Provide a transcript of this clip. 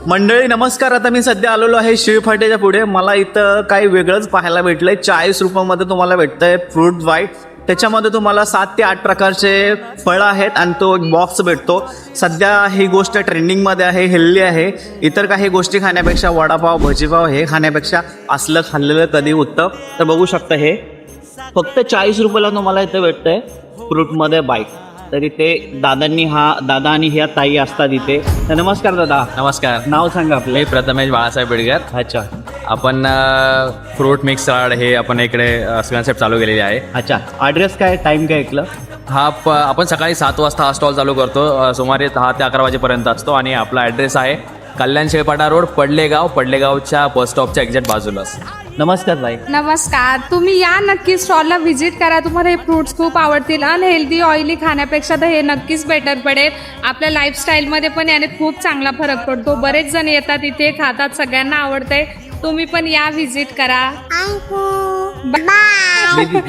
मंडळी नमस्कार. आता मी सध्या आलेलो आहे शिळफाट्याच्या पुढे. मला इथं काही वेगळंच पाहायला भेटलंय. 40 रुपयामध्ये तुम्हाला भेटतंय फ्रूट बाईट. त्याच्यामध्ये तुम्हाला 7 ते 8 प्रकारचे फळं आहेत आणि तो एक बॉक्स भेटतो. सध्या ही गोष्ट ट्रेंडिंगमध्ये आहे, हेल्दी आहे. इतर काही गोष्टी खाण्यापेक्षा वडापाव भजीपाव हे खाण्यापेक्षा असलं खाल्लेलं कधी उत्तम. तर बघू शकता हे फक्त 40 रुपयाला तुम्हाला इथं भेटतंय फ्रूटमध्ये बाईट. तर इथे दादा आणि ह्या ताई असतात इथे. तर नमस्कार दादा. नमस्कार. नाव सांगा आपलं. मी प्रथमेश बाळासाहेब बेडगर. अच्छा आपण फ्रूट मिक्स सलाड हे आपण इकडे कन्सेप्ट चालू केलेली आहे. अच्छा. ॲड्रेस काय, टाईम काय ऐकलं? आपण सकाळी 7 वाजता हा स्टॉल चालू करतो. सुमारे 10 ते 11 वाजेपर्यंत असतो आणि आपला ॲड्रेस आहे कल्याण शेळपाटा रोड, पडलेगावच्या बस स्टॉपच्या एक्झॅक्ट बाजूलाच. नमस्कार ताई. नमस्कार. तुम्ही या नक्की स्टॉलला व्हिजिट करा. तुम्हाला हे फ्रुट्स खूप आवडतील. अनहेल्दी ऑइली खाण्यापेक्षा तर हे नक्कीच बेटर पडेल. आपल्या लाईफस्टाईलमध्ये पण याने खूप चांगला फरक पडतो. बरेच जण येतात इथे, खातात, सगळ्यांना आवडतंय. तुम्ही पण या व्हिजिट करा. थँक्यू.